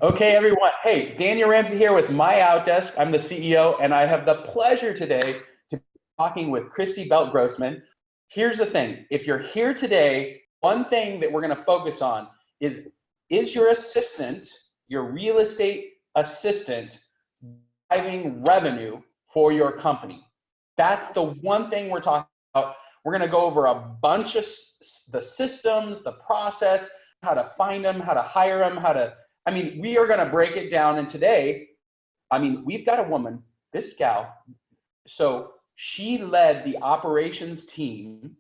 Okay, everyone. Hey, Daniel Ramsey here with MyOutDesk. I'm the CEO, and I have the pleasure today to be talking with Christy Belt Grossman. Here's the thing. If you're here today, one thing that we're going to focus on is your assistant, your real estate assistant, driving revenue for your company? That's the one thing we're talking about. We're going to go over a bunch of the systems, the process, how to find them, how to hire them, we are going to break it down. And today, we've got a woman, this gal. So she led the operations team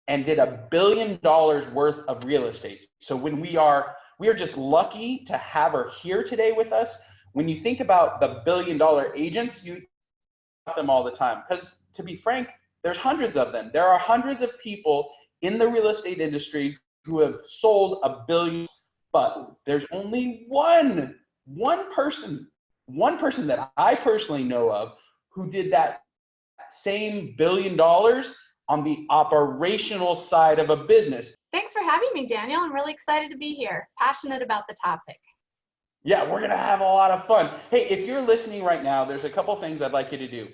and did $1 billion worth of real estate. So we are just lucky to have her here today with us. When you think about the $1 billion agents, you about them all the time, because to be frank, there's hundreds of them. There are hundreds of people in the real estate industry who have sold $1 billion. But there's only one person that I personally know of who did that same $1 billion on the operational side of a business. Thanks for having me, Daniel. I'm really excited to be here. Passionate about the topic. Yeah, we're gonna have a lot of fun. Hey, if you're listening right now, there's a couple things I'd like you to do.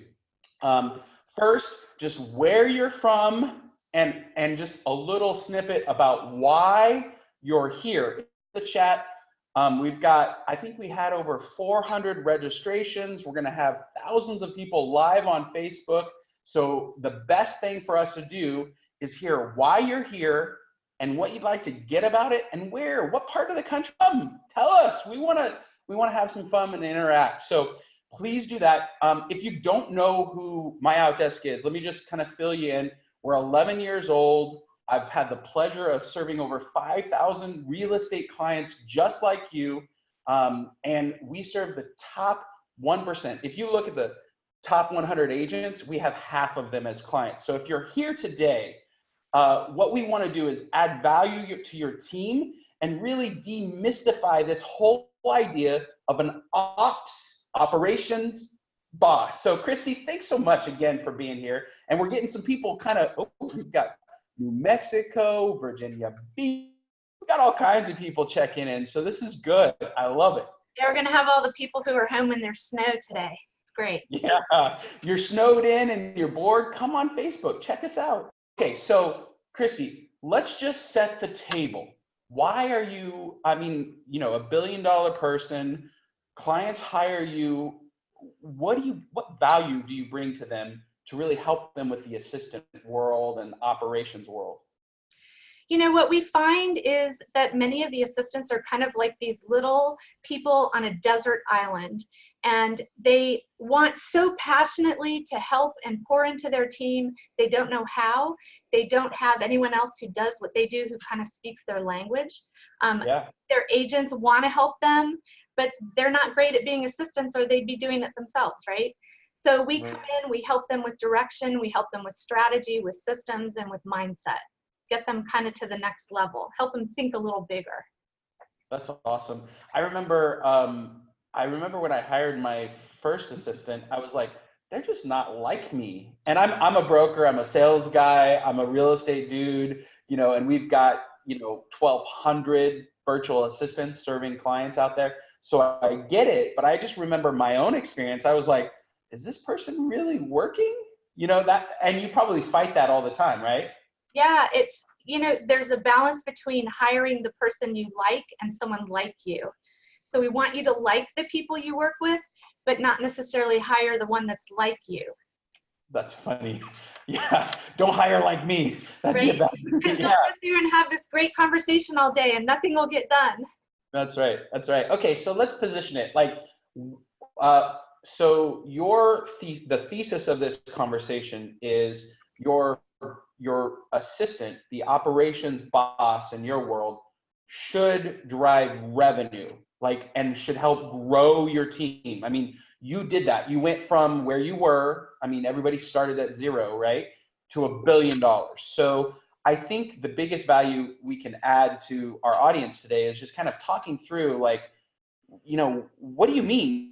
First, just where you're from and just a little snippet about why you're here. The chat. I think we had over 400 registrations. We're going to have thousands of people live on Facebook. So the best thing for us to do is hear why you're here and what you'd like to get about it and what part of the country. Tell us. We want to have some fun and interact. So please do that. If you don't know who MyOutDesk is, let me just kind of fill you in. We're 11 years old. I've had the pleasure of serving over 5,000 real estate clients just like you, and we serve the top 1%. If you look at the top 100 agents, we have half of them as clients. So if you're here today, what we want to do is add value to your team and really demystify this whole idea of an operations boss. So Christy, thanks so much again for being here. And we're getting some people we've got New Mexico, Virginia Beach. We've got all kinds of people checking in. So this is good. I love it. Yeah, we're going to have all the people who are home in their snow today. It's great. Yeah, you're snowed in and you're bored. Come on Facebook. Check us out. Okay, so Christy, let's just set the table. Why are you, $1 billion person, clients hire you. What value do you bring to them to really help them with the assistant world and operations world? You know, what we find is that many of the assistants are kind of like these little people on a desert island, and they want so passionately to help and pour into their team. They don't know how. They don't have anyone else who does what they do, who kind of speaks their language. Their agents want to help them, but they're not great at being assistants, or they'd be doing it themselves, right? So we come in, we help them with direction, we help them with strategy, with systems, and with mindset. Get them kind of to the next level, help them think a little bigger. That's awesome. I remember when I hired my first assistant, I was like, they're just not like me. And I'm a broker, I'm a sales guy, I'm a real estate dude, and we've got, 1,200 virtual assistants serving clients out there. So I get it, but I just remember my own experience. I was like, is this person really working? And you probably fight that all the time, right? Yeah, there's a balance between hiring the person you like and someone like you. So we want you to like the people you work with, but not necessarily hire the one that's like you. That's funny. Yeah, don't hire like me. That'd be a bad thing. Because you'll sit there and have this great conversation all day and nothing will get done. That's right. Okay, so let's position it. So the thesis of this conversation is your assistant, the operations boss in your world, should drive revenue, and should help grow your team. You did that. You went from where you were, everybody started at zero, right, to $1 billion. So I think the biggest value we can add to our audience today is just kind of talking through, what do you mean?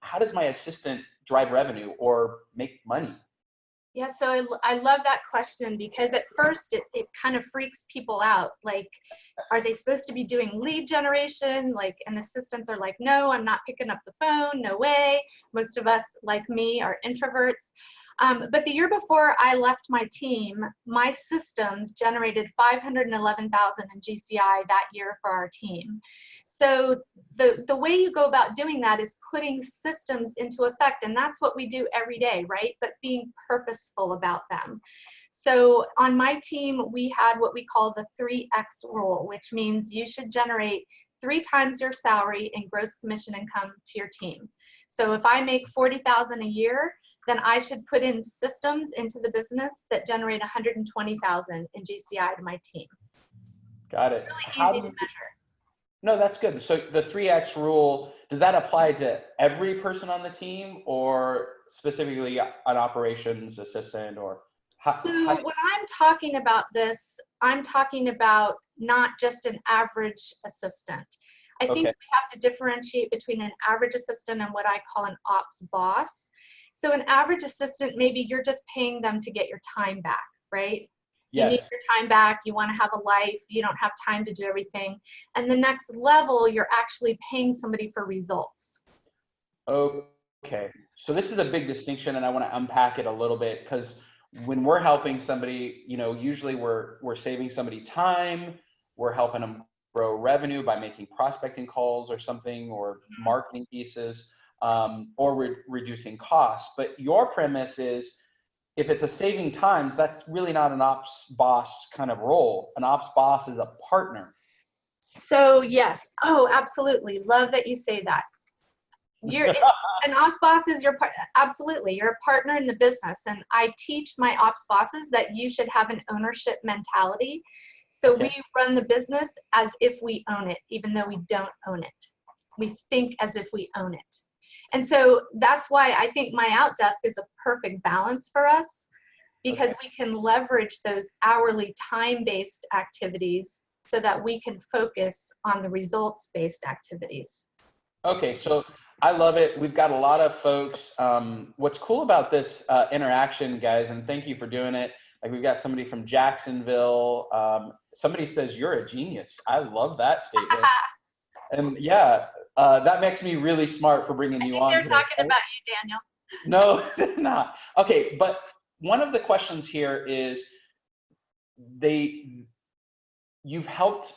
How does my assistant drive revenue or make money? Yeah, so I love that question, because at first it kind of freaks people out. Like, are they supposed to be doing lead generation? Like, and assistants are like, no, I'm not picking up the phone, no way. Most of us, like me, are introverts. But the year before I left my team, my systems generated 511,000 in GCI that year for our team. So the way you go about doing that is putting systems into effect, and that's what we do every day, right? But being purposeful about them. So on my team, we had what we call the 3X rule, which means you should generate 3 times your salary in gross commission income to your team. So if I make 40,000 a year, then I should put in systems into the business that generate 120,000 in GCI to my team. Got it. Really easy to measure. No, that's good. So the 3X rule, does that apply to every person on the team, or specifically an operations assistant, or So when I'm talking about this, I'm talking about not just an average assistant. I think we have to differentiate between an average assistant and what I call an ops boss. So an average assistant, maybe you're just paying them to get your time back, right? You need your time back, you want to have a life, you don't have time to do everything. And the next level, you're actually paying somebody for results. Okay, so this is a big distinction, and I want to unpack it a little bit, because when we're helping somebody, you know, usually we're saving somebody time, we're helping them grow revenue by making prospecting calls or something, or marketing pieces, or reducing costs. But your premise is, if it's a saving times, that's really not an ops boss kind of role. An ops boss is a partner. So yes, oh, absolutely. Love that you say that. An ops boss is your absolutely, you're a partner in the business. And I teach my ops bosses that you should have an ownership mentality. So we run the business as if we own it, even though we don't own it. We think as if we own it. And so that's why I think MyOutDesk is a perfect balance for us, because we can leverage those hourly time-based activities so that we can focus on the results-based activities. Okay, so I love it. We've got a lot of folks. What's cool about this interaction, guys, and thank you for doing it. Like, we've got somebody from Jacksonville. Somebody says you're a genius. I love that statement. And yeah, that makes me really smart for bringing you on. They're talking about you, Daniel. No, they're not. Okay, but one of the questions here is, you've helped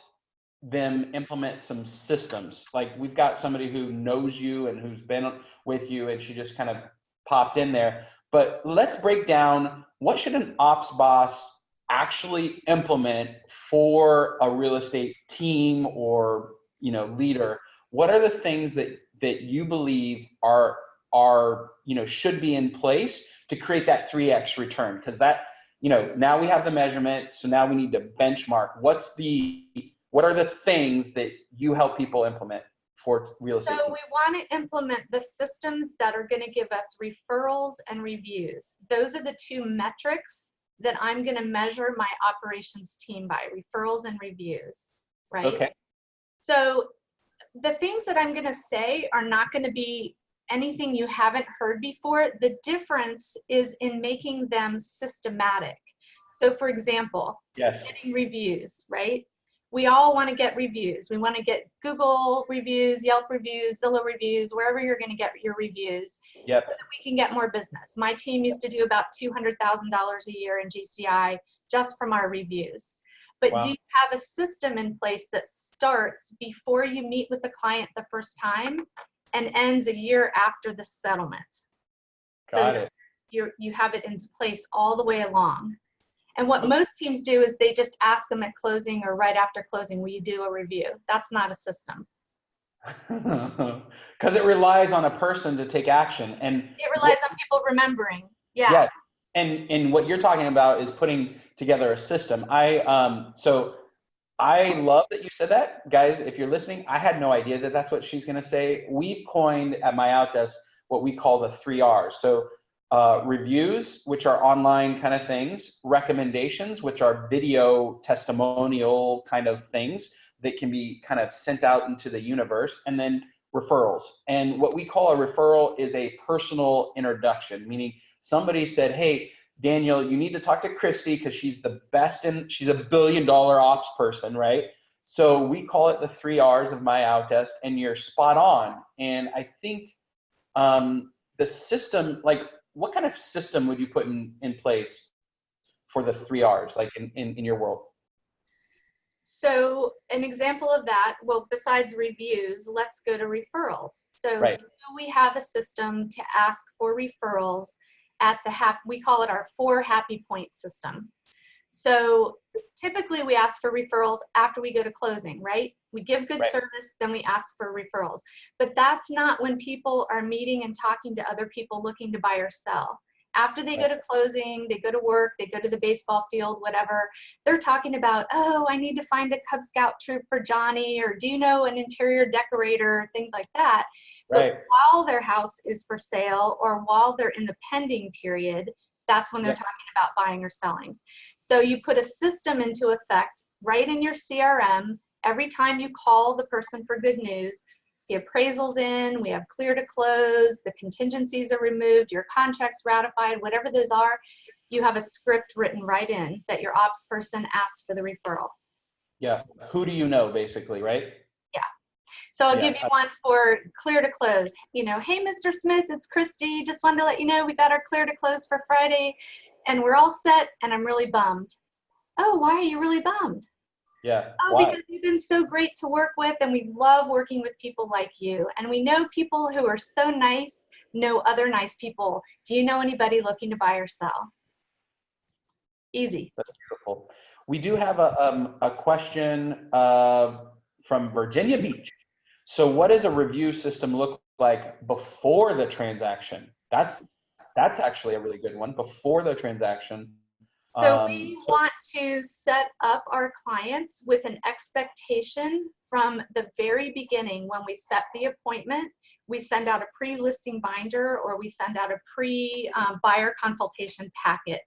them implement some systems. Like, we've got somebody who knows you and who's been with you, and she just kind of popped in there. But let's break down, what should an ops boss actually implement for a real estate team or, you know, leader? What are the things that you believe are should be in place to create that 3X return? Because that, you know, now we have the measurement, so now we need to benchmark. What are the things that you help people implement for real estate? So we want to implement the systems that are going to give us referrals and reviews. Those are the 2 metrics that I'm going to measure my operations team by: referrals and reviews, right? Okay. So the things that I'm going to say are not going to be anything you haven't heard before. The difference is in making them systematic. So for example, getting reviews, right? We all want to get reviews. We want to get Google reviews, Yelp reviews, Zillow reviews, wherever you're going to get your reviews, so that we can get more business. My team used to do about $200,000 a year in GCI just from our reviews. But do you have a system in place that starts before you meet with the client the first time and ends a year after the settlement? Got it. You have it in place all the way along. And what most teams do is they just ask them at closing or right after closing, will you do a review? That's not a system. Because it relies on a person to take action. And it relies on people remembering. Yeah. Yes. And what you're talking about is putting together a system. So I love that you said that. Guys, if you're listening, I had no idea that that's what she's going to say. We've coined at MyOutDesk what we call the 3 R's. So reviews, which are online kind of things; recommendations, which are video testimonial kind of things that can be kind of sent out into the universe; and then referrals. And what we call a referral is a personal introduction, meaning somebody said, hey, Daniel, you need to talk to Christy because she's the best she's a $1 billion ops person, right? So we call it the 3 R's of MyOutDesk, and you're spot on. And I think the system, like what kind of system would you put in place for the 3 R's, like in your world? So an example of that, well, besides reviews, let's go to referrals. So Right. do we have a system to ask for referrals at the we call it our 4 happy point system. So typically we ask for referrals after we go to closing, right? We give good service, then we ask for referrals. But that's not when people are meeting and talking to other people looking to buy or sell. After they go to closing, they go to work, they go to the baseball field, whatever, they're talking about, oh, I need to find a Cub Scout troop for Johnny, or do you know an interior decorator, things like that. Right. But while their house is for sale or while they're in the pending period, that's when they're talking about buying or selling. So you put a system into effect right in your CRM. Every time you call the person for good news, the appraisal's in, we have clear to close, the contingencies are removed, your contract's ratified, whatever those are, you have a script written right in that your ops person asks for the referral. Yeah. Who do you know, basically, right? Yeah. So I'll give you one for clear to close. You know, hey, Mr. Smith, it's Christy. Just wanted to let you know we got our clear to close for Friday and we're all set and I'm really bummed. Oh, why are you really bummed? Yeah. Oh, Why? because you've been so great to work with and we love working with people like you. And we know people who are so nice know other nice people. Do you know anybody looking to buy or sell? Easy. That's beautiful. We do have a question from Virginia Beach. So what does a review system look like before the transaction? That's actually a really good one, before the transaction. So we want to set up our clients with an expectation from the very beginning. When we set the appointment, we send out a pre-listing binder or we send out a pre-buyer consultation packet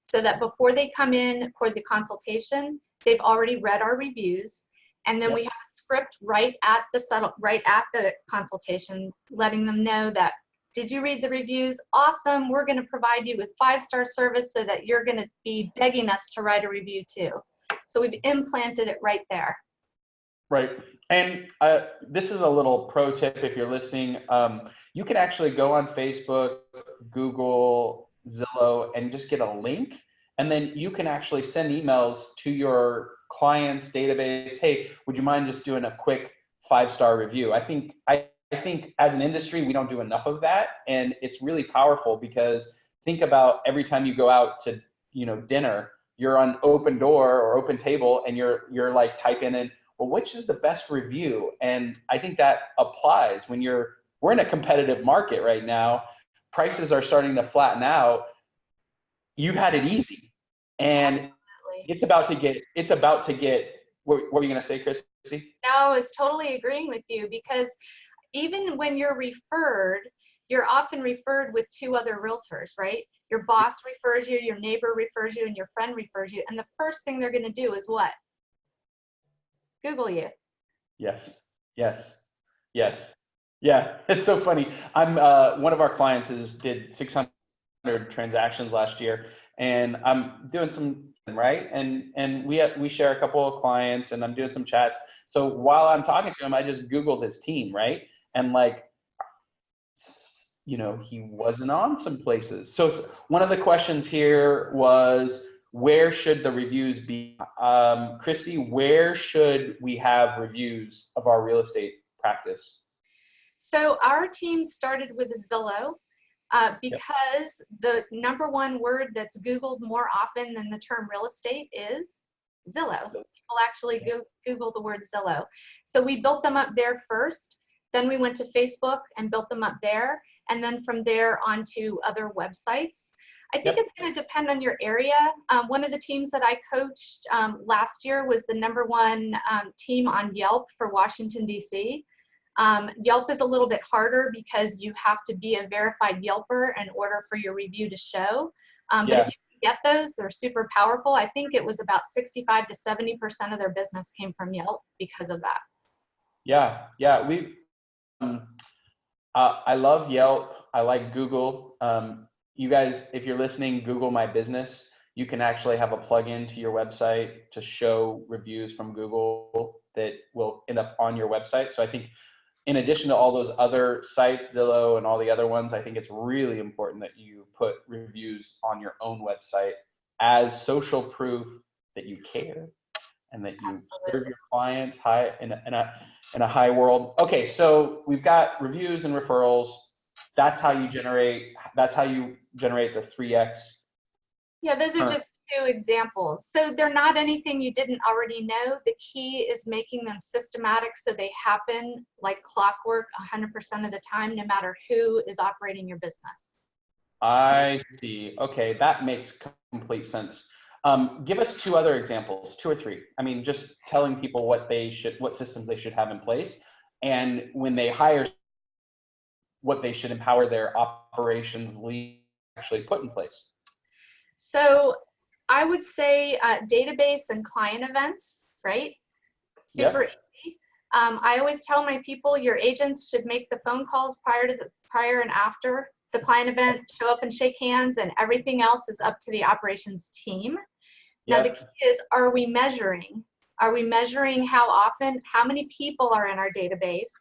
so that before they come in for the consultation, they've already read our reviews. And then we have a script right at the consultation, letting them know that, did you read the reviews? Awesome. We're going to provide you with 5-star service so that you're going to be begging us to write a review too. So we've implanted it right there. Right. And this is a little pro tip if you're listening. You can actually go on Facebook, Google, Zillow, and just get a link. And then you can actually send emails to your client's database. Hey, would you mind just doing a quick 5-star review? I think as an industry, we don't do enough of that. And it's really powerful because think about every time you go out to, dinner, you're on Open Door or Open Table and you're like typing in, well, which is the best review? And I think that applies when we're in a competitive market right now. Prices are starting to flatten out. You've had it easy. And Absolutely. it's about to get, what were you going to say, Christy? No, I was totally agreeing with you because even when you're referred, you're often referred with 2 other realtors, right? Your boss refers you, your neighbor refers you, and your friend refers you. And the first thing they're going to do is what? Google you. Yes. Yeah, it's so funny. I'm one of our clients did 600 transactions last year, and I'm doing some and we share a couple of clients, and I'm doing some chats. So while I'm talking to him, I just Googled his team, right? And he wasn't on some places. So one of the questions here was, where should the reviews be? Christy, where should we have reviews of our real estate practice? So our team started with Zillow because the #1 word that's Googled more often than the term real estate is Zillow. People actually Google the word Zillow. So we built them up there first. Then we went to Facebook and built them up there. And then from there onto other websites. I think it's going to depend on your area. One of the teams that I coached last year was the #1 team on Yelp for Washington, D.C. Yelp is a little bit harder because you have to be a verified Yelper in order for your review to show. But if you can get those, they're super powerful. I think it was about 65 to 70% of their business came from Yelp because of that. Yeah. I love Yelp. I like Google. you guys, if you're listening, Google My Business. You can actually have a plugin to your website to show reviews from Google that will end up on your website. So I think in addition to all those other sites, Zillow and all the other ones, I think it's really important that you put reviews on your own website as social proof that you care and that you serve your clients high in a high world. Okay, so we've got reviews and referrals. That's how you generate the 3x. Yeah, those are just two examples. So they're not anything you didn't already know. The key is making them systematic so they happen like clockwork 100% of the time, no matter who is operating your business. I see. Okay, that makes complete sense. Give us two other examples, two or three. I mean, just telling people what systems they should have in place, and when they hire, what they should empower their operations lead actually put in place. So I would say database and client events, right? Super easy. I always tell my people, your agents should make the phone calls prior and after the client event, show up and shake hands, and everything else is up to the operations team. Now the key is, are we measuring? Are we measuring how often, how many people are in our database?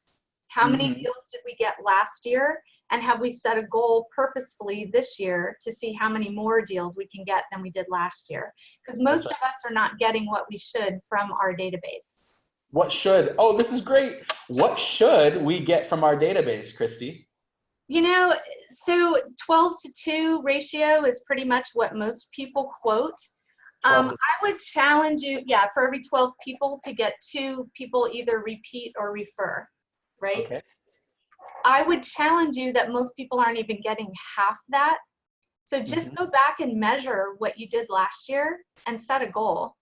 How many deals did we get last year? And have we set a goal purposefully this year to see how many more deals we can get than we did last year? Because most of us are not getting what we should from our database. Oh, this is great. What should we get from our database, Christy? You know, so 12-to-2 ratio is pretty much what most people quote. I would challenge you, for every 12 people to get 2 people either repeat or refer, right? Okay. I would challenge you that most people aren't even getting half that. So just go back and measure what you did last year and set a goal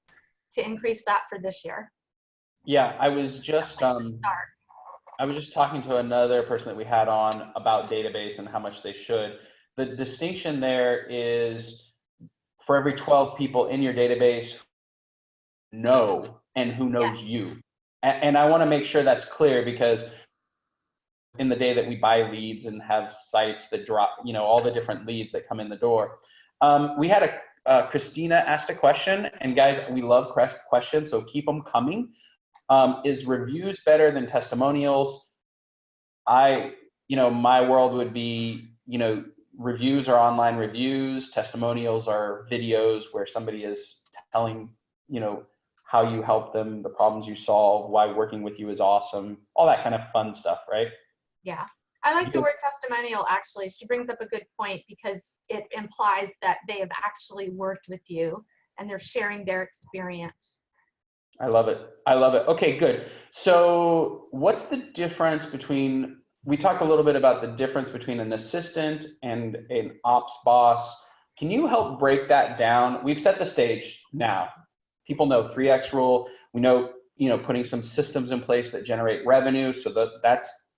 to increase that for this year. Yeah, I was just talking to another person that we had on about database and how much they should. The distinction there is for every 12 people in your database know and who knows you. And I want to make sure that's clear, because in the day that we buy leads and have sites that drop, all the different leads that come in the door. We had Christina asked a question, and guys, we love questions, so keep them coming. Is reviews better than testimonials? My world would be, reviews are online reviews, testimonials are videos where somebody is telling, how you help them, the problems you solve, why working with you is awesome, all that kind of fun stuff, right? Yeah, I like the word testimonial, actually. She brings up a good point, because it implies that they have actually worked with you and they're sharing their experience. I love it. Okay, good. So what's the difference between, we talked a little bit about the difference between an assistant and an ops boss. Can you help break that down? We've set the stage now. People know 3X rule. We know, putting some systems in place that generate revenue. So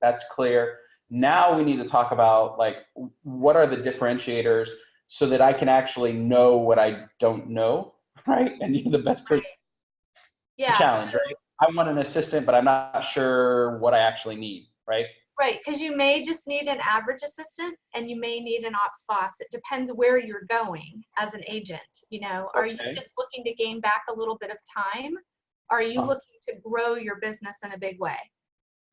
that's clear. Now we need to talk about, like, what are the differentiators so that I can actually know what I don't know, right? And you're the best person. Yeah. Challenge, right? I want an assistant, but I'm not sure what I actually need, right? Right, because you may just need an average assistant and you may need an ops boss. It depends where you're going as an agent. Are you just looking to gain back a little bit of time? Are you looking to grow your business in a big way,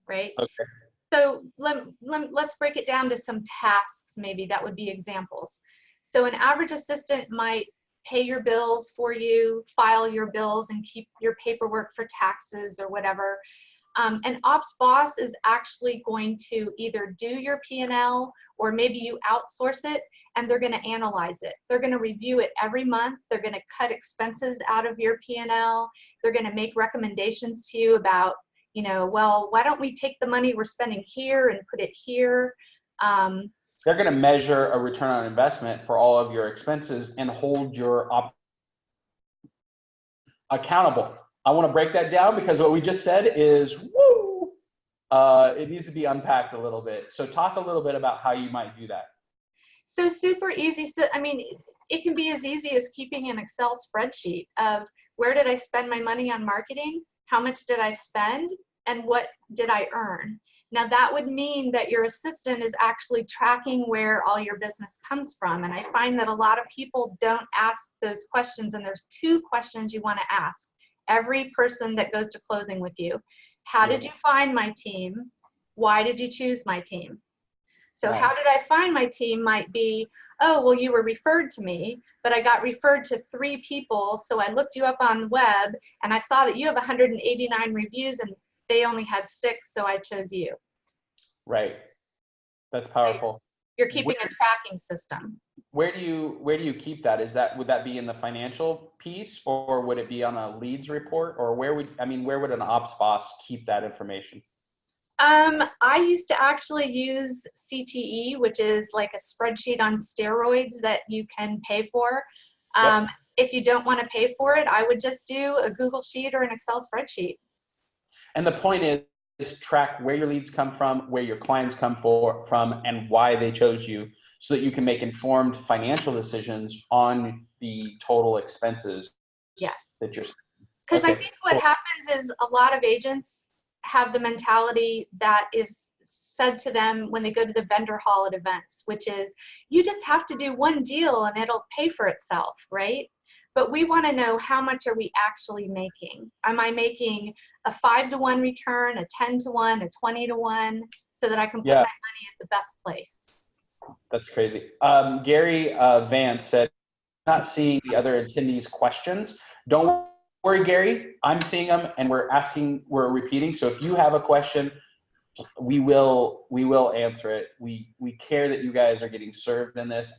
right? Okay. So let's break it down to some tasks, maybe that would be examples. So an average assistant might pay your bills for you, file your bills, and keep your paperwork for taxes or whatever. An ops boss is actually going to either do your P&L, or maybe you outsource it, and they're going to analyze it. They're going to review it every month. They're going to cut expenses out of your P&L. They're going to make recommendations to you about, well, why don't we take the money we're spending here and put it here? They're going to measure a return on investment for all of your expenses and hold your accountable. I want to break that down, because what we just said is, woo, it needs to be unpacked a little bit. So talk a little bit about how you might do that. So super easy. So, it can be as easy as keeping an Excel spreadsheet of, where did I spend my money on marketing? How much did I spend? And what did I earn? Now that would mean that your assistant is actually tracking where all your business comes from. And I find that a lot of people don't ask those questions, and there's 2 questions you want to ask every person that goes to closing with you. How did you find my team? Why did you choose my team? So how did I find my team might be, oh, well, you were referred to me, but I got referred to 3 people. So I looked you up on the web and I saw that you have 189 reviews and they only had 6, so I chose you. Right. That's powerful. You're keeping a tracking system. Where do you keep that? Would that be in the financial piece, or would it be on a leads report, or where would an ops boss keep that information? I used to actually use CTE, which is like a spreadsheet on steroids that you can pay for. Yep. If you don't want to pay for it, I would just do a Google Sheet or an Excel spreadsheet. And the point is track where your leads come from, where your clients come from, and why they chose you, so that you can make informed financial decisions on the total expenses. Yes. That you're. Because I think what happens is a lot of agents have the mentality that is said to them when they go to the vendor hall at events, which is you just have to do one deal and it'll pay for itself, right? But we want to know, how much are we actually making? Am I making a 5-to-1 return, a 10-to-1, a 20-to-1, so that I can put my money at the best place? That's crazy. Gary Vance said, not seeing the other attendees' questions. Don't worry, Gary. I'm seeing them, and we're repeating. So if you have a question, we will answer it. We care that you guys are getting served in this.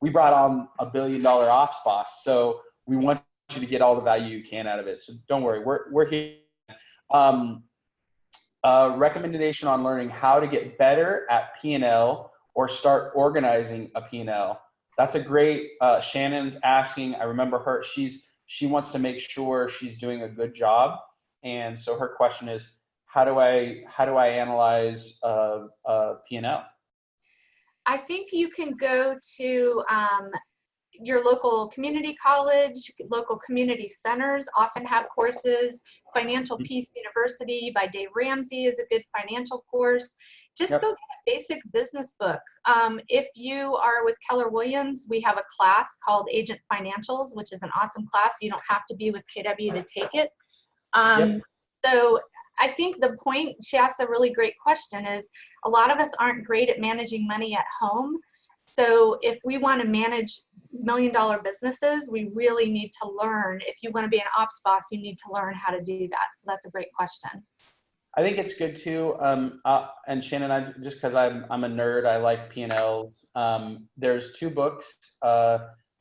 We brought on $1 billion ops boss, so we want you to get all the value you can out of it. So don't worry, we're here. Recommendation on learning how to get better at P&L or start organizing a P&L. That's a great. Shannon's asking. I remember her. She wants to make sure she's doing a good job, and so her question is, how do I analyze P&L? I think you can go to your local community college. Local community centers often have courses. Financial Peace University by Dave Ramsey is a good financial course. Just go get a basic business book. If you are with Keller Williams, we have a class called Agent Financials, which is an awesome class. You don't have to be with KW to take it. So I think the point, she asked a really great question, is a lot of us aren't great at managing money at home. So if we want to manage $1 million businesses, we really need to learn. If you want to be an ops boss, you need to learn how to do that. So that's a great question. I think it's good too. And Shannon, just because I'm a nerd, I like P&Ls. There's 2 books.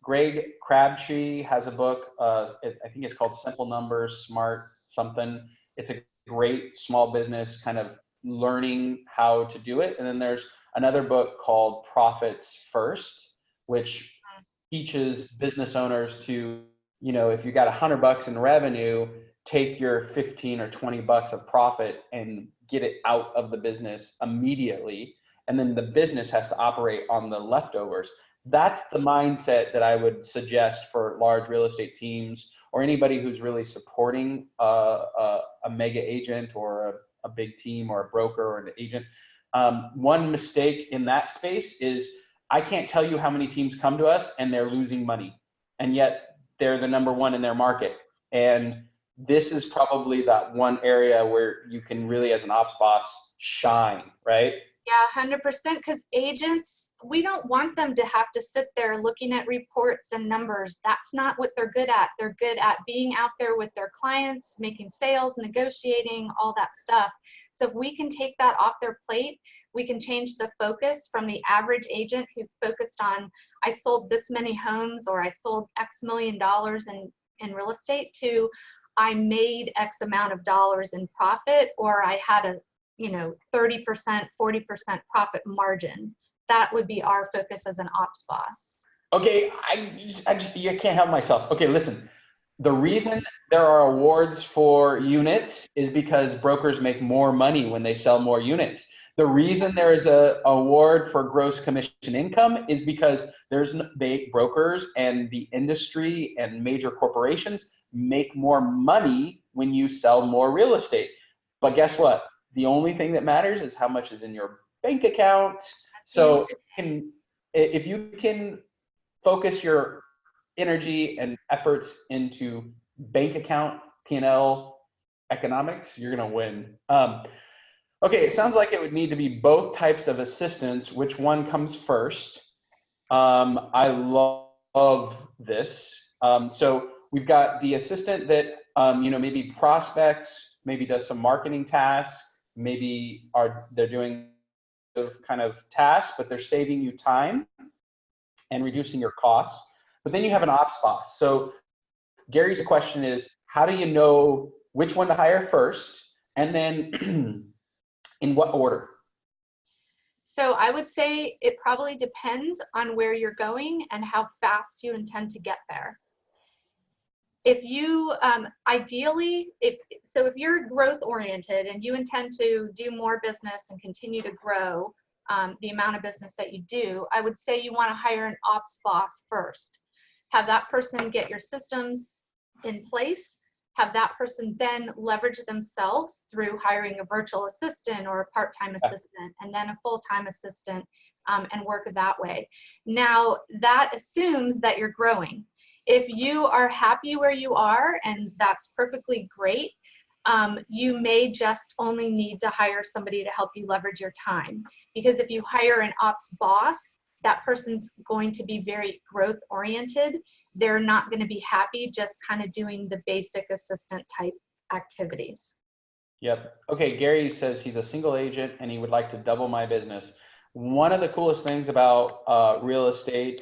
Greg Crabtree has a book. I think it's called Simple Numbers, Smart something. It's a great small business kind of learning how to do it. And then there's another book called Profits First, which teaches business owners to, if you got $100 in revenue, take your 15 or 20 bucks of profit and get it out of the business immediately. And then the business has to operate on the leftovers. That's the mindset that I would suggest for large real estate teams or anybody who's really supporting a mega agent or a big team or a broker or an agent. One mistake in that space is I can't tell you how many teams come to us and they're losing money, and yet they're the #1 in their market. And this is probably that one area where you can really, as an ops boss, shine, right? Yeah, 100%, because agents, we don't want them to have to sit there looking at reports and numbers. That's not what they're good at. They're good at being out there with their clients, making sales, negotiating, all that stuff. So if we can take that off their plate, we can change the focus from the average agent who's focused on, I sold this many homes or I sold X million dollars in real estate, to I made X amount of dollars in profit, or I had a 30%, 40% profit margin. That would be our focus as an ops boss. Okay, I can't help myself. Okay, listen. The reason there are awards for units is because brokers make more money when they sell more units. The reason there is a award for gross commission income is because brokers and the industry and major corporations make more money when you sell more real estate. But guess what? the only thing that matters is how much is in your bank account. So if you can focus your energy and efforts into bank account, P&L economics, you're gonna win. Okay, it sounds like it would need to be both types of assistants. Which one comes first? I love this. So we've got the assistant that, maybe prospects, maybe does some marketing tasks, maybe they're doing kind of tasks, but they're saving you time and reducing your costs. But then you have an ops boss. So Gary's question is, how do you know which one to hire first? And then in what order? So I would say it probably depends on where you're going and how fast you intend to get there. If you ideally, if you're growth oriented and you intend to do more business and continue to grow the amount of business that you do, I would say you want to hire an ops boss first. Have that person get your systems in place. Have that person then leverage themselves through hiring a virtual assistant or a part-time assistant and then a full-time assistant, and work that way. Now, that assumes that you're growing. If you are happy where you are, and that's perfectly great, you may just only need to hire somebody to help you leverage your time. Because if you hire an ops boss, that person's going to be very growth oriented. They're not going to be happy just kind of doing the basic assistant type activities. Yep. Okay, Gary says he's a single agent and he would like to double my business. One of the coolest things about real estate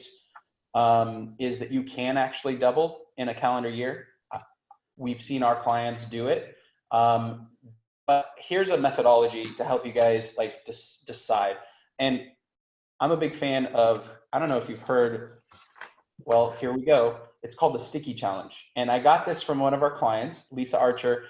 is that you can actually double in a calendar year. We've seen our clients do it. But here's a methodology to help you guys like decide. And I'm a big fan of, I don't know if you've heard, well, here we go. It's called the sticky challenge. And I got this from one of our clients, Lisa Archer,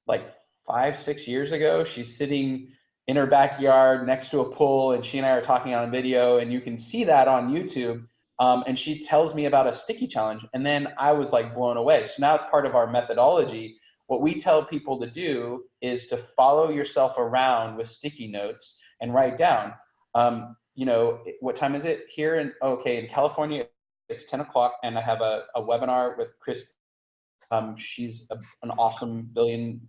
like 5-6 years ago. She's sitting in her backyard next to a pool and she and I are talking on a video and you can see that on YouTube. And she tells me about a sticky challenge. And then I was like blown away. So now it's part of our methodology. What we tell people to do is to follow yourself around with sticky notes and write down, what time is it here? In California, it's 10 o'clock and I have a webinar with Christy. She's an awesome billion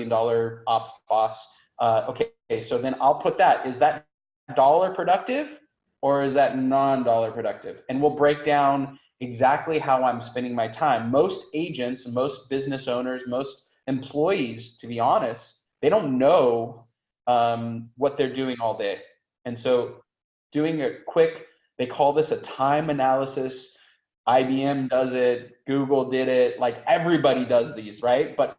dollar ops boss. So then I'll put that. Is that dollar productive or is that non-dollar productive? And we'll break down exactly how I'm spending my time. Most agents, most business owners, most employees, to be honest, they don't know what they're doing all day. And so doing a quick, they call this a time analysis. IBM does it, Google did it, like everybody does these, right? But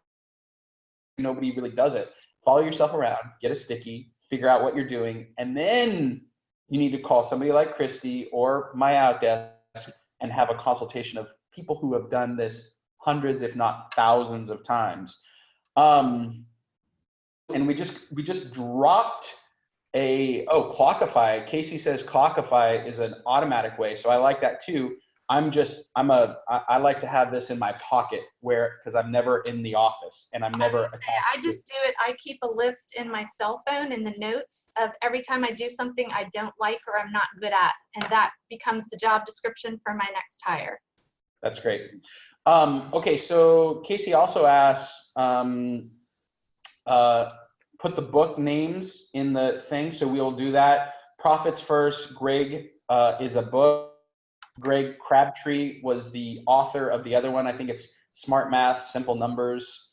nobody really does it. Follow yourself around, get a sticky, figure out what you're doing, and then you need to call somebody like Christy or MyOutDesk and have a consultation of people who have done this hundreds, if not thousands of times. And we just dropped Clockify. Casey says Clockify is an automatic way, so I like that too. I like to have this in my pocket because I'm never in the office and I'm never attached. I just do it. I keep a list in my cell phone in the notes of every time I do something I don't like or I'm not good at, and that becomes the job description for my next hire. That's great. Okay, so Casey also asks, put the book names in the thing, so we'll do that. Profits First, Greg is a book. Greg Crabtree was the author of the other one. I think it's Smart Math, Simple Numbers,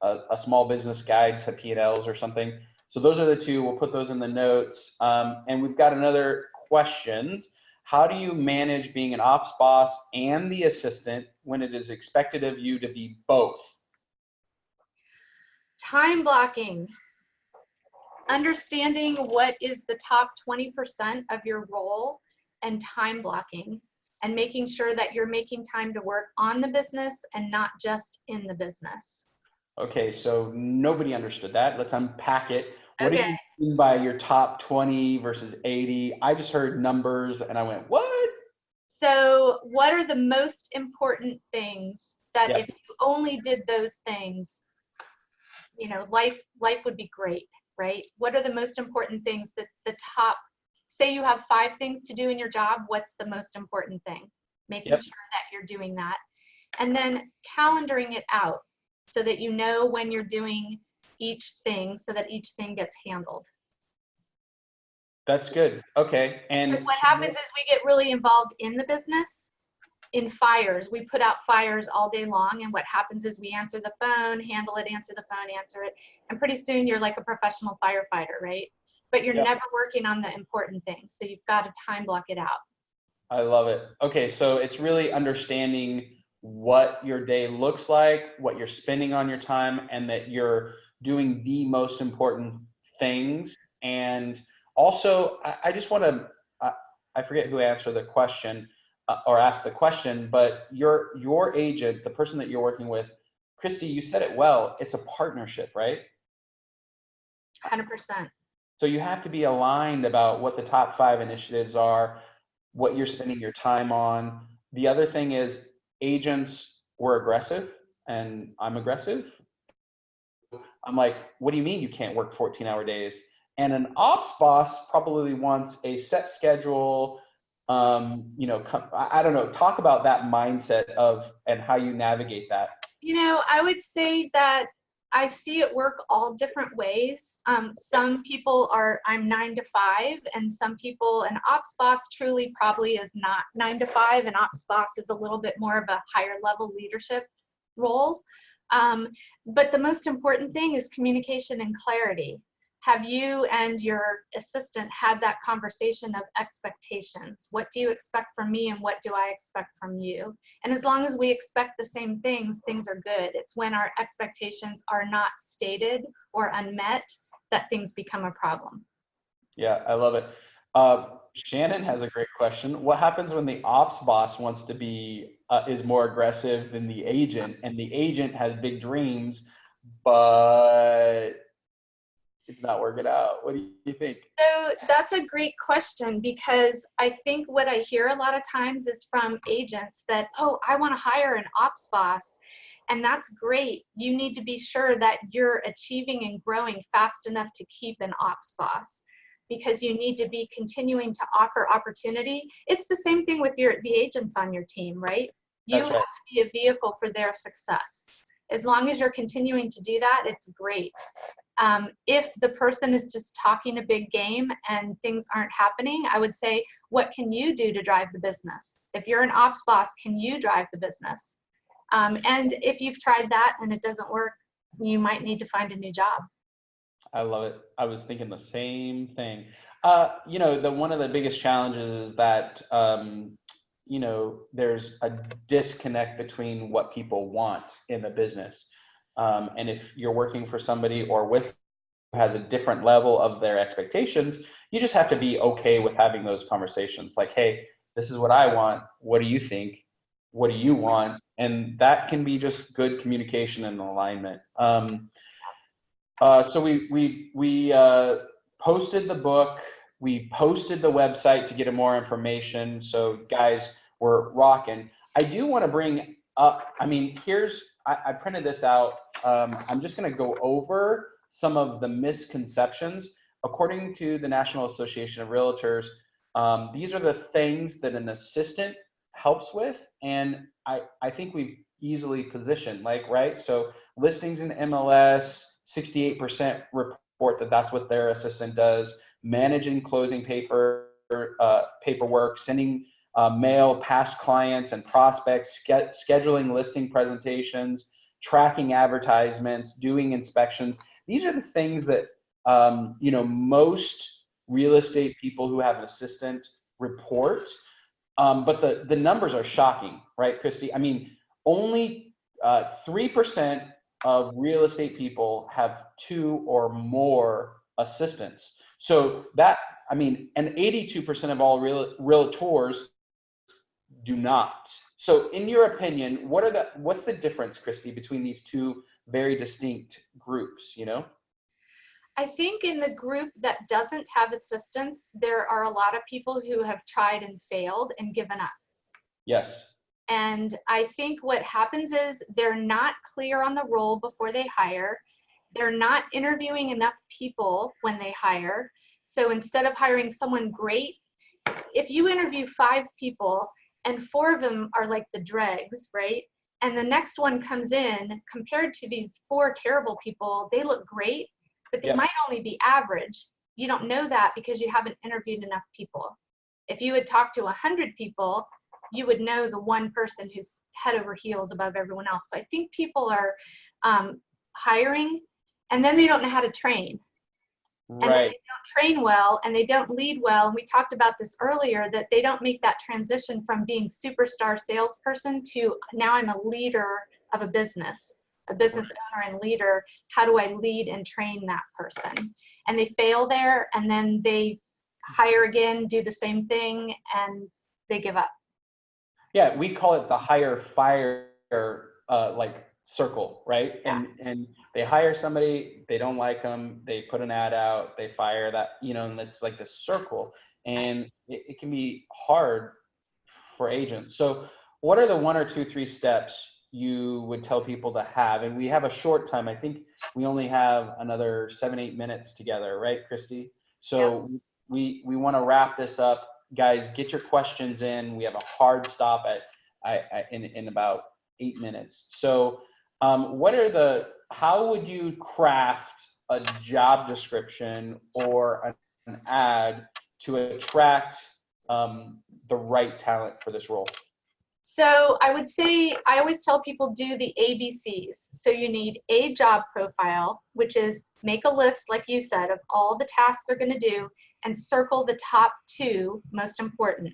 a small business guide to P&Ls or something. So those are the two. We'll put those in the notes. And we've got another question. How do you manage being an ops boss and the assistant when it is expected of you to be both? Time blocking. Understanding what is the top 20% of your role and time blocking, and making sure that you're making time to work on the business and not just in the business. Okay, so nobody understood that. Let's unpack it. What do Okay. you mean by your top 20 versus 80? I just heard numbers and I went, what? So what are the most important things that if you only did those things, life would be great. right? What are the most important things that the top, say you have 5 things to do in your job, what's the most important thing? Making Yep. sure that you're doing that. And then calendaring it out so that you know when you're doing each thing so that each thing gets handled. That's good. Okay. Because And what happens is we get really involved in the business, in fires. We put out fires all day long, and what happens is we answer the phone, handle it, answer the phone, answer it, and pretty soon you're like a professional firefighter, right? But you're yeah, never working on the important things, so you've got to time block it out. I love it. Okay, so it's really understanding what your day looks like, what you're spending on your time, and that you're doing the most important things. And also, I just want to, I forget who answered the question or asked the question, but your agent, the person that you're working with, Christy, you said it well. It's a partnership, right? 100%. So you have to be aligned about what the top 5 initiatives are, what you're spending your time on. The other thing is agents were aggressive and I'm aggressive. I'm like, what do you mean you can't work 14-hour days? And an ops boss probably wants a set schedule. I don't know, talk about that mindset of and how you navigate that. You know, I would say that I see it work all different ways. Some people are, I'm 9 to 5, and some people, an ops boss truly probably is not 9 to 5. An ops boss is a little bit more of a higher level leadership role. But the most important thing is communication and clarity. Have you and your assistant had that conversation of expectations? What do you expect from me and what do I expect from you? And as long as we expect the same things, things are good. It's when our expectations are not stated or unmet that things become a problem. Yeah, I love it. Shannon has a great question. What happens when the ops boss wants to be is more aggressive than the agent, and the agent has big dreams, but it's not working out? What do you think? So that's a great question, because I think what I hear a lot of times is from agents that, oh, I want to hire an ops boss. And that's great. You need to be sure that you're achieving and growing fast enough to keep an ops boss, because you need to be continuing to offer opportunity. It's the same thing with the agents on your team, right? You That's have right. to be a vehicle for their success. As long as you're continuing to do that, it's great. If the person is just talking a big game and things aren't happening, I would say, what can you do to drive the business? If you're an ops boss, can you drive the business? And if you've tried that and it doesn't work, you might need to find a new job. I love it. I was thinking the same thing. One of the biggest challenges is that there's a disconnect between what people want in the business. And if you're working for somebody or with who has a different level of their expectations, you just have to be okay with having those conversations. Like, hey, this is what I want. What do you think? What do you want? And that can be just good communication and alignment. So we posted the book. We posted the website to get more information. So guys, we're rocking. I do want to bring up, I printed this out. I'm just going to go over some of the misconceptions. According to the National Association of Realtors, these are the things that an assistant helps with. And I think we've easily positioned, right? So listings in MLS, 68% report that that's what their assistant does. Managing closing paperwork, sending mail past clients and prospects, scheduling listing presentations, tracking advertisements, doing inspections. These are the things that most real estate people who have an assistant report. But the numbers are shocking, right, Christy? I mean, only 3% of real estate people have 2 or more assistants. So that, and 82% of all realtors do not. So in your opinion, what's the difference, Christy, between these two very distinct groups, I think in the group that doesn't have assistants, there are a lot of people who have tried and failed and given up. Yes. And I think what happens is they're not clear on the role before they hire. they're not interviewing enough people when they hire. So instead of hiring someone great, if you interview 5 people and 4 of them are like the dregs, right? And the next one comes in, compared to these 4 terrible people, they look great, but they Yep. might only be average. You don't know that because you haven't interviewed enough people. If you had talked to 100 people, you would know the one person who's head over heels above everyone else. So I think people are hiring, and then they don't know how to train. And then Right. they don't train well, and they don't lead well. And we talked about this earlier, that they don't make that transition from being superstar salesperson to now I'm a leader of a business owner and leader. How do I lead and train that person? And they fail there, and then they hire again, do the same thing, and they give up. Yeah, we call it the hire fire like circle, right? Yeah. And they hire somebody, they don't like them, they put an ad out, they fire that, and it's like this circle, and it can be hard for agents. So what are the 1 or 2, 3 steps you would tell people to have? And we have a short time. I think we only have another 7, 8 minutes together, right, Christy? So we want to wrap this up. Guys, get your questions in. We have a hard stop in about 8 minutes. So how would you craft a job description or an ad to attract the right talent for this role? So I would say, I always tell people do the ABCs. So you need a job profile, which is make a list, like you said, of all the tasks they're going to do and circle the top 2 most important.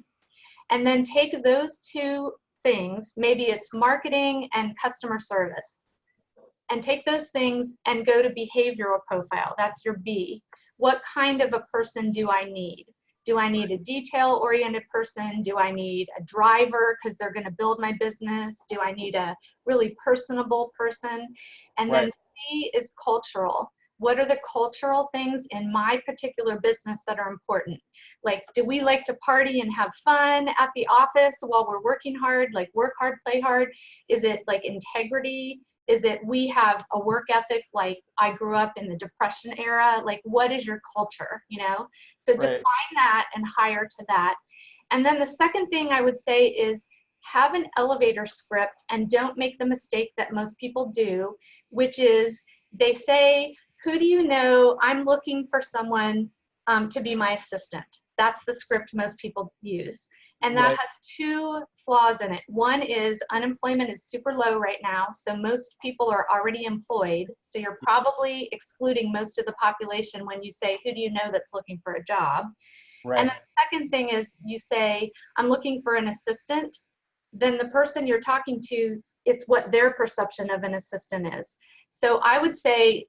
And then take those 2 things, maybe it's marketing and customer service, and take those things and go to behavioral profile. That's your B. What kind of a person do I need? Do I need a detail-oriented person? Do I need a driver because they're going to build my business? Do I need a really personable person? And then C is cultural. What are the cultural things in my particular business that are important? Like, do we like to party and have fun at the office while we're working hard? Like, work hard, play hard? Is it like integrity? Is it we have a work ethic like I grew up in the Depression era? Like, what is your culture, So define that and hire to that. And then the second thing I would say is have an elevator script, and don't make the mistake that most people do, which is they say, who do you know? I'm looking for someone to be my assistant. That's the script most people use. And that has 2 flaws in it. One is unemployment is super low right now, so most people are already employed. So you're probably excluding most of the population when you say, who do you know that's looking for a job? Right. And the second thing is you say, I'm looking for an assistant. Then the person you're talking to, it's what their perception of an assistant is. So I would say,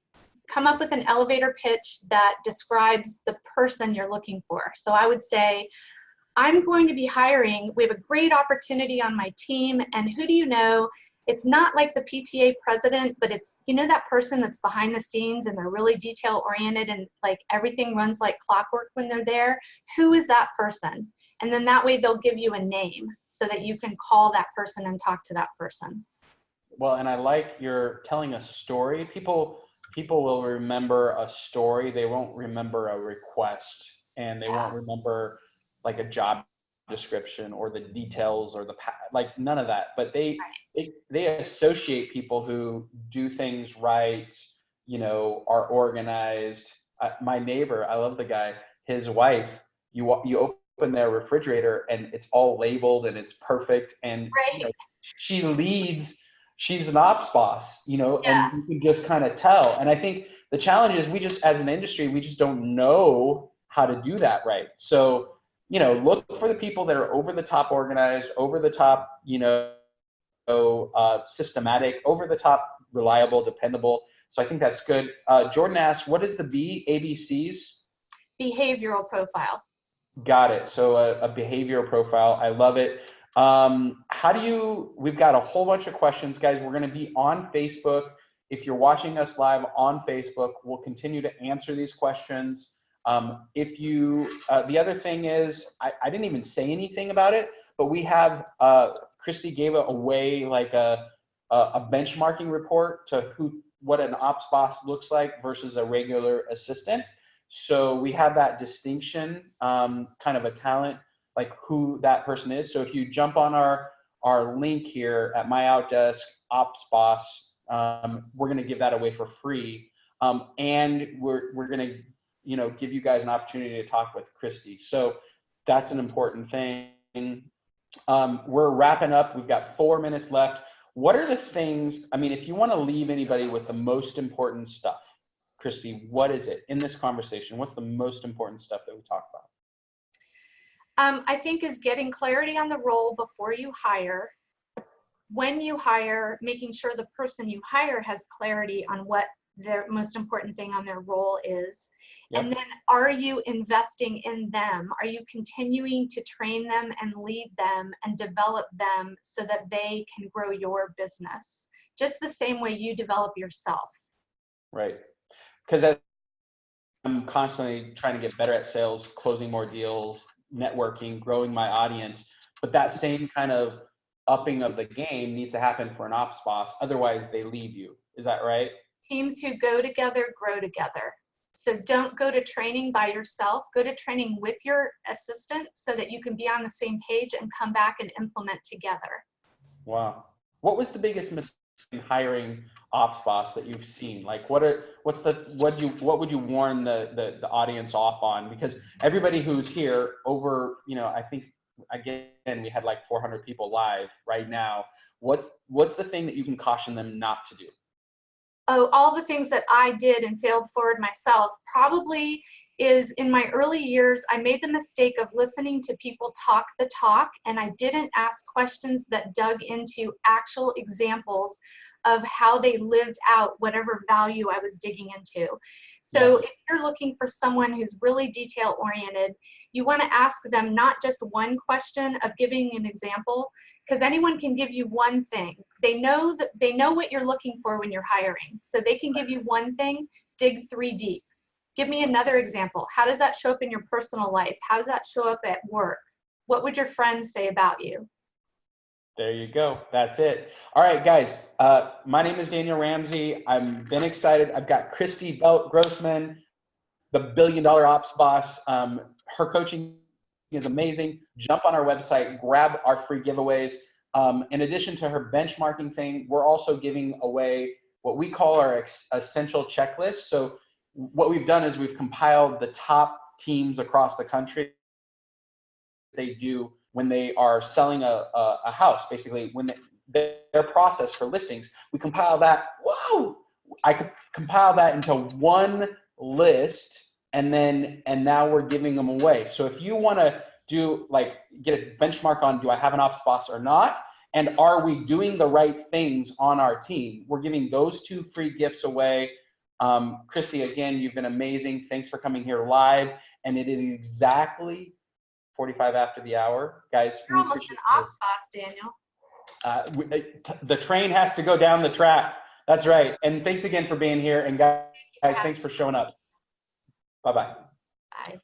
come up with an elevator pitch that describes the person you're looking for. So I would say, I'm going to be hiring, we have a great opportunity on my team, and who do you know? It's not like the PTA president, but it's, that person that's behind the scenes and they're really detail oriented and like everything runs like clockwork when they're there. Who is that person? And then that way they'll give you a name so that you can call that person and talk to that person. Well, and I like you're telling a story. People will remember a story. They won't remember a request, and they won't remember like a job description or the details or like none of that. But they associate people who do things right, are organized. My neighbor, I love the guy. His wife, you open their refrigerator and it's all labeled and it's perfect, and she leads. She's an ops boss, and you can just kind of tell. And I think the challenge is we just, as an industry, we just don't know how to do that right. So, look for the people that are over the top organized, over the top, systematic, over the top reliable, dependable. So I think that's good. Jordan asked, what is the ABCs? Behavioral profile. Got it. So a behavioral profile. I love it. We've got a whole bunch of questions, guys. We're going to be on Facebook. If you're watching us live on Facebook, we'll continue to answer these questions. The other thing is, I didn't even say anything about it, but we have, Christy gave away like a benchmarking report to who what an ops boss looks like versus a regular assistant. So we have that distinction, kind of a talent, like who that person is. So if you jump on our link here at MyOutDesk Ops Boss, we're going to give that away for free. And we're going to, you know, give you guys an opportunity to talk with Christy. So that's an important thing. We're wrapping up. We've got 4 minutes left. What are the things, I mean, if you want to leave anybody with the most important stuff, Christy, what is it in this conversation? What's the most important stuff that we talked about? I think is getting clarity on the role before you hire. When you hire, making sure the person you hire has clarity on what their most important thing on their role is. Yep. And then, are you investing in them? Are you continuing to train them and lead them and develop them so that they can grow your business? Just the same way you develop yourself. Right. Because I'm constantly trying to get better at sales, closing more deals, networking, growing my audience. But that same kind of upping of the game needs to happen for an ops boss. Otherwise, they leave you. Is that right? Teams who go together grow together. So don't go to training by yourself. Go to training with your assistant so that you can be on the same page and come back and implement together. Wow. What was the biggest mistake in hiring ops boss that you've seen? Like what would you warn the audience off on? Because everybody who's here over, you know, I think again we had like 400 people live right now. What's the thing that you can caution them not to do? Oh, all the things that I did and failed forward myself probably is in my early years, I made the mistake of listening to people talk the talk, and I didn't ask questions that dug into actual examples of how they lived out whatever value I was digging into. So if you're looking for someone who's really detail oriented, you want to ask them not just one question of giving an example, because anyone can give you one thing. They know what you're looking for when you're hiring. So they can give you one thing, dig 3 deep. Give me another example. How does that show up in your personal life? How does that show up at work? What would your friends say about you? There you go. That's it. All right, guys. My name is Daniel Ramsey. I've been excited. I've got Christy Belt Grossman, the $1 billion ops boss. Her coaching is amazing. Jump on our website, grab our free giveaways. In addition to her benchmarking thing, we're also giving away what we call our essential checklist. So what we've done is we've compiled the top teams across the country they do when they are selling a house, basically when their process for listings. We compile that. Whoa! I could compile that into one list, and now we're giving them away. So if you want to do get a benchmark on, do I have an ops boss or not, and are we doing the right things on our team, we're giving those 2 free gifts away. Christy, again, you've been amazing. Thanks for coming here live, and it is exactly 45 after the hour, guys. You're almost an ops boss, Daniel. The train has to go down the track. That's right. And thanks again for being here. And guys, thanks for showing up. Bye-bye. Bye.